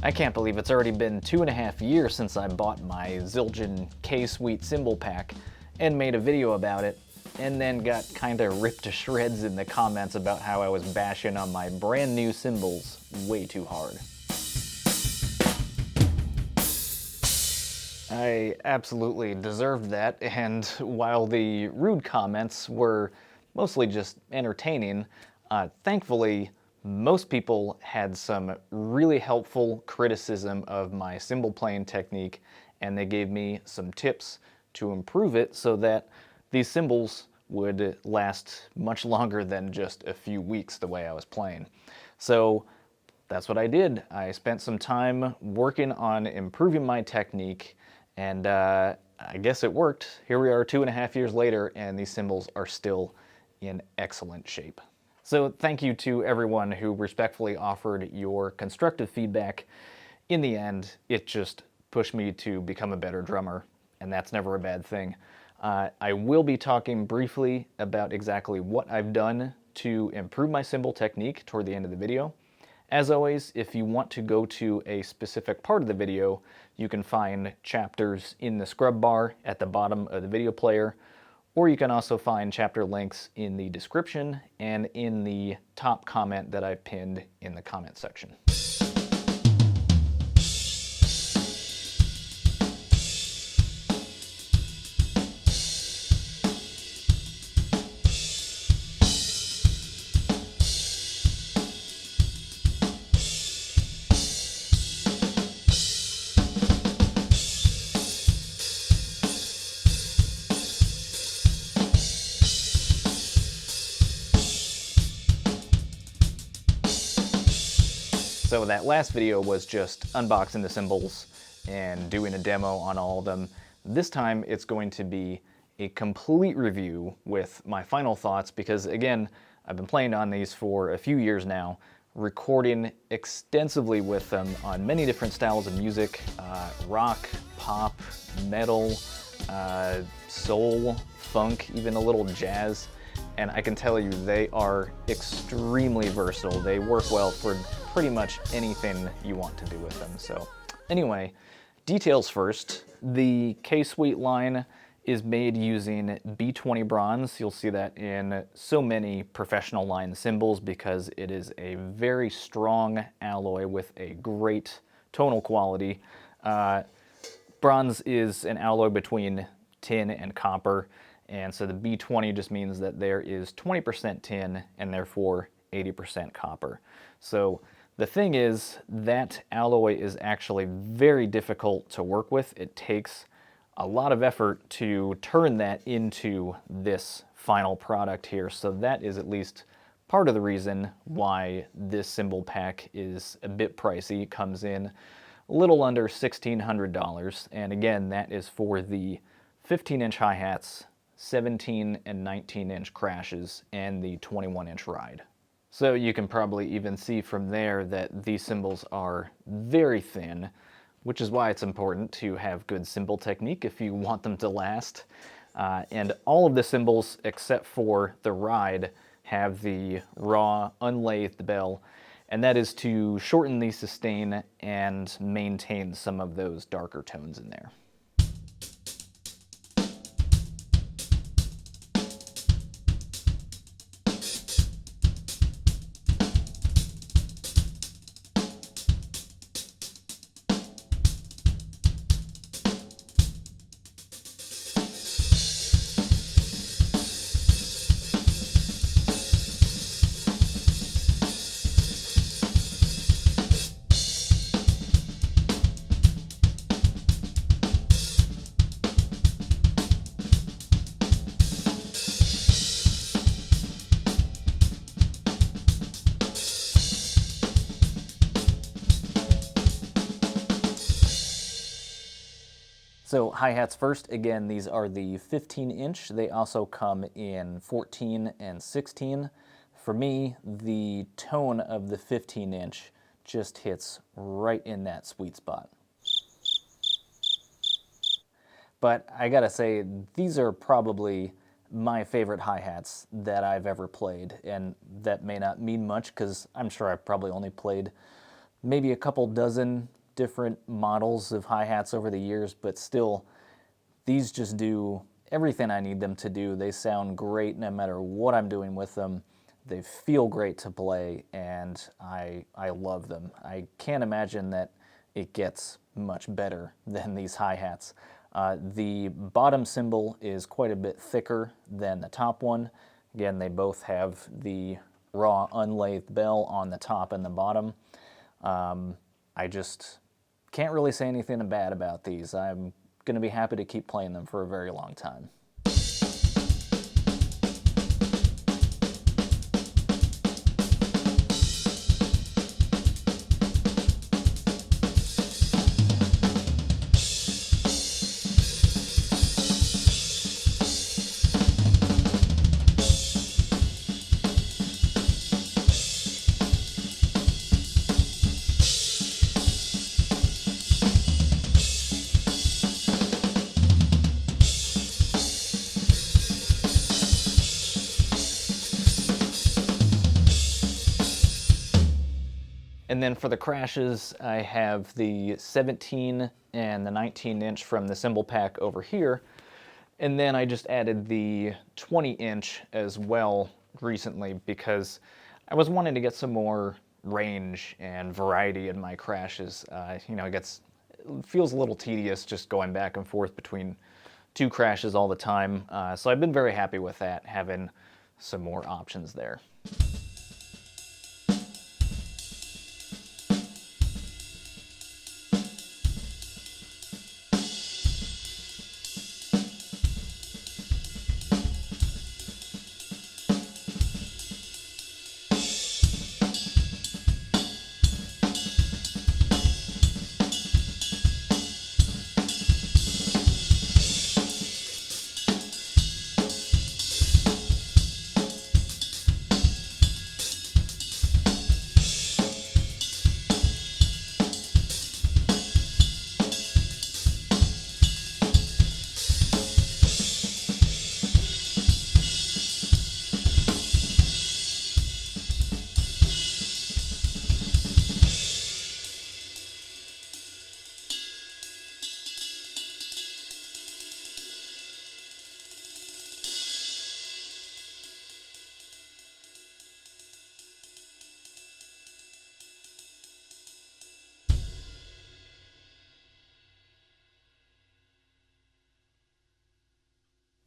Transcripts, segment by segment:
I can't believe it's already been 2.5 years since I bought my Zildjian K Sweet Cymbal pack and made a video about it, and then got kinda ripped to shreds in the comments about how I was bashing on my brand new cymbals way too hard. I absolutely deserved that, and while the rude comments were mostly just entertaining, thankfully most people had some really helpful criticism of my cymbal playing technique, and they gave me some tips to improve it so that these cymbals would last much longer than just a few weeks the way I was playing. So that's what I did. I spent some time working on improving my technique, and I guess it worked. Here we are 2.5 years later, and these cymbals are still in excellent shape. So thank you to everyone who respectfully offered your constructive feedback. In the end, it just pushed me to become a better drummer, and that's never a bad thing. I will be talking briefly about exactly what I've done to improve my cymbal technique toward the end of the video. As always, if you want to go to a specific part of the video, you can find chapters in the scrub bar at the bottom of the video player, or you can also find chapter links in the description and in the top comment that I've pinned in the comment section. So that last video was just unboxing the cymbals and doing a demo on all of them. This time it's going to be a complete review with my final thoughts because, again, I've been playing on these for a few years now, recording extensively with them on many different styles of music, rock, pop, metal, soul, funk, even a little jazz. And I can tell you they are extremely versatile. They work well for pretty much anything you want to do with them. So anyway, details first. The K Sweet line is made using B20 bronze. You'll see that in so many professional line cymbals because it is a very strong alloy with a great tonal quality. Bronze is an alloy between tin and copper. And so the B20 just means that there is 20% tin and therefore 80% copper. So the thing is, that alloy is actually very difficult to work with. It takes a lot of effort to turn that into this final product here. So that is at least part of the reason why this cymbal pack is a bit pricey. It comes in a little under $1,600. And again, that is for the 15-inch hi-hats, 17 and 19-inch crashes, and the 21-inch ride. So you can probably even see from there that these cymbals are very thin, which is why it's important to have good cymbal technique if you want them to last. And all of the cymbals, except for the ride, have the raw, unlathed bell, and that is to shorten the sustain and maintain some of those darker tones in there. So hi-hats first, again, these are the 15-inch. They also come in 14 and 16. For me, the tone of the 15-inch just hits right in that sweet spot. But I gotta say, these are probably my favorite hi-hats that I've ever played, and that may not mean much because I'm sure I've probably only played maybe a couple dozen different models of hi-hats over the years, but still, these just do everything I need them to do. They sound great no matter what I'm doing with them. They feel great to play, and I love them. I can't imagine that it gets much better than these hi-hats. The bottom cymbal is quite a bit thicker than the top one. Again, they both have the raw unlathed bell on the top and the bottom. I just can't really say anything bad about these. I'm going to be happy to keep playing them for a very long time. And then for the crashes, I have the 17 and the 19-inch from the cymbal pack over here. And then I just added the 20-inch as well recently because I was wanting to get some more range and variety in my crashes. You know, it feels a little tedious just going back and forth between two crashes all the time. So I've been very happy with that, having some more options there.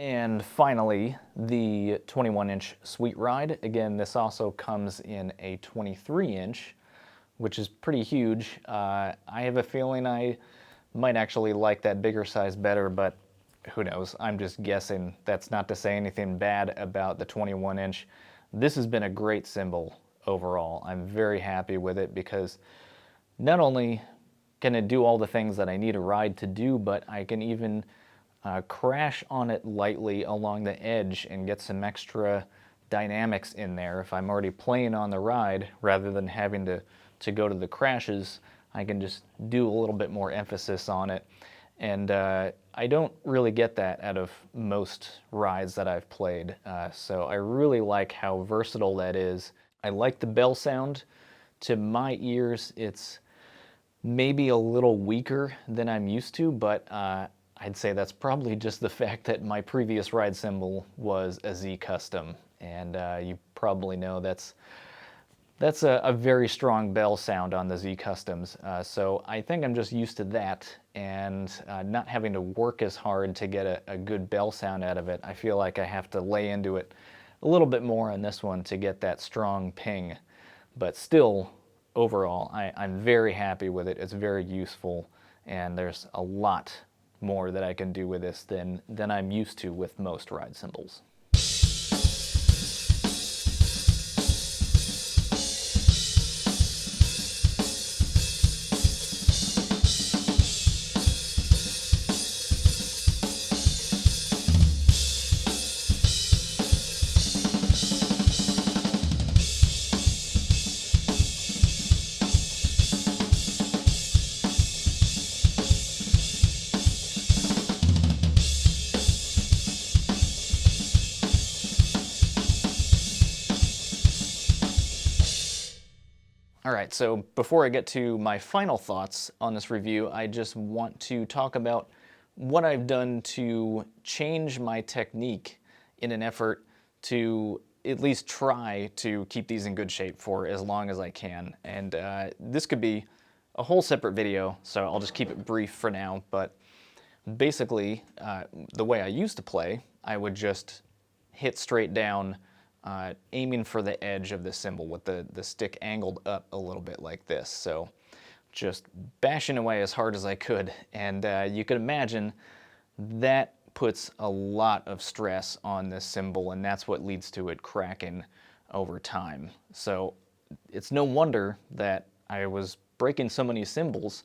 And finally, the 21-inch Sweet Ride. Again, this also comes in a 23-inch, which is pretty huge. I have a feeling I might actually like that bigger size better, but who knows? I'm just guessing. That's not to say anything bad about the 21-inch. This has been a great cymbal overall. I'm very happy with it because not only can it do all the things that I need a ride to do, but I can even crash on it lightly along the edge and get some extra dynamics in there. If I'm already playing on the ride, rather than having to go to the crashes, I can just do a little bit more emphasis on it. And I don't really get that out of most rides that I've played. So I really like how versatile that is. I like the bell sound. To my ears, it's maybe a little weaker than I'm used to, but I'd say that's probably just the fact that my previous ride cymbal was a Z Custom, and you probably know that's a very strong bell sound on the Z Customs. So I think I'm just used to that, and not having to work as hard to get a good bell sound out of it. I feel like I have to lay into it a little bit more on this one to get that strong ping, but still, overall, I'm very happy with it. It's very useful, and there's a lot more that I can do with this than I'm used to with most ride cymbals. All right, so before I get to my final thoughts on this review, I just want to talk about what I've done to change my technique in an effort to at least try to keep these in good shape for as long as I can. And this could be a whole separate video, so I'll just keep it brief for now. But basically, the way I used to play, I would just hit straight down, aiming for the edge of the cymbal with the stick angled up a little bit like this. So just bashing away as hard as I could. And you could imagine that puts a lot of stress on this cymbal, and that's what leads to it cracking over time. So it's no wonder that I was breaking so many cymbals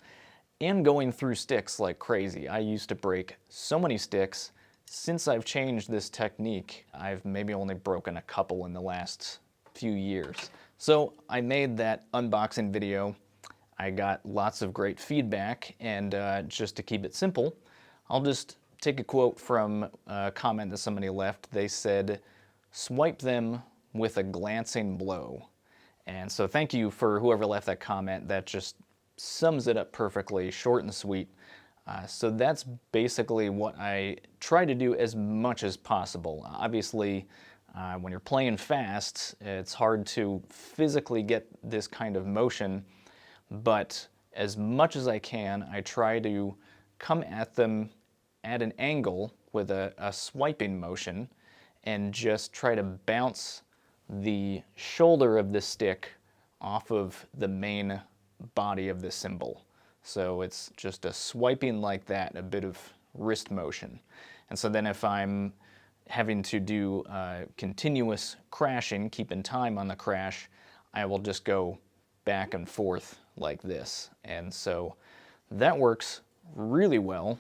and going through sticks like crazy. I used to break so many sticks. Since I've changed this technique, I've maybe only broken a couple in the last few years. So I made that unboxing video. I got lots of great feedback, and just to keep it simple, I'll just take a quote from a comment that somebody left. They said, "Swipe them with a glancing blow." And so thank you for whoever left that comment. That just sums it up perfectly, short and sweet. So that's basically what I try to do as much as possible. Obviously, when you're playing fast, it's hard to physically get this kind of motion, but as much as I can, I try to come at them at an angle with a swiping motion and just try to bounce the shoulder of the stick off of the main body of the cymbal. So it's just a swiping like that, a bit of wrist motion. And so then if I'm having to do continuous crashing, keeping time on the crash, I will just go back and forth like this. And so that works really well.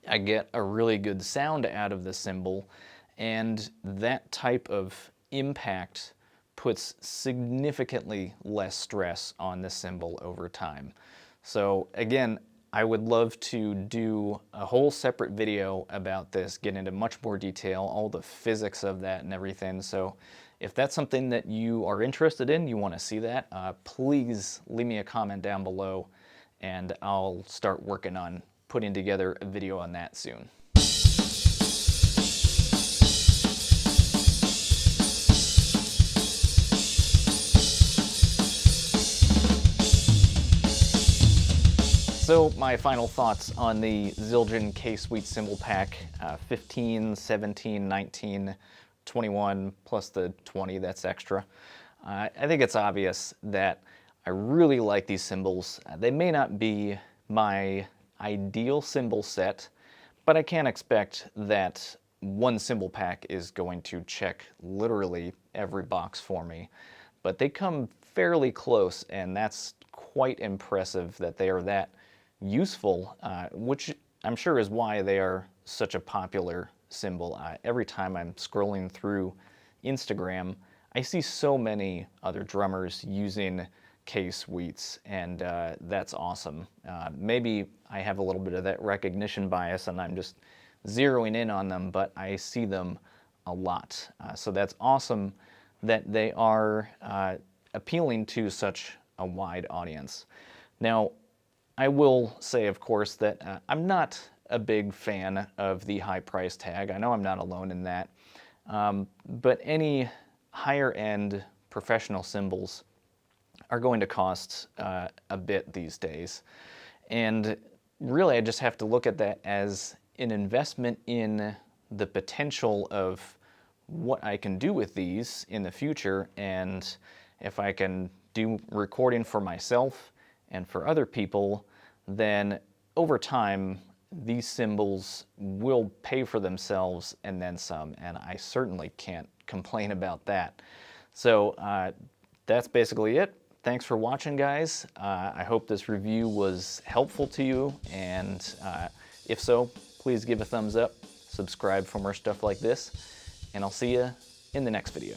I get a really good sound out of the cymbal, and that type of impact puts significantly less stress on the cymbal over time. So again, I would love to do a whole separate video about this, get into much more detail, all the physics of that and everything. So if that's something that you are interested in, you want to see that, please leave me a comment down below, and I'll start working on putting together a video on that soon. So my final thoughts on the Zildjian K Sweet Cymbal Pack, 15, 17, 19, 21, plus the 20 that's extra. I think it's obvious that I really like these cymbals. They may not be my ideal cymbal set, but I can't expect that one cymbal pack is going to check literally every box for me. But they come fairly close, and that's quite impressive that they are that useful, which I'm sure is why they are such a popular cymbal. Every time I'm scrolling through Instagram, I see so many other drummers using K Sweets, and that's awesome. Maybe I have a little bit of that recognition bias and I'm just zeroing in on them, but I see them a lot. So that's awesome that they are appealing to such a wide audience. Now, I will say, of course, that I'm not a big fan of the high price tag. I know I'm not alone in that. But any higher end professional cymbals are going to cost a bit these days. And really, I just have to look at that as an investment in the potential of what I can do with these in the future. And if I can do recording for myself and for other people, then over time, these cymbals will pay for themselves and then some, and I certainly can't complain about that. So that's basically it. Thanks for watching, guys. I hope this review was helpful to you, and if so, please give a thumbs up, subscribe for more stuff like this, and I'll see you in the next video.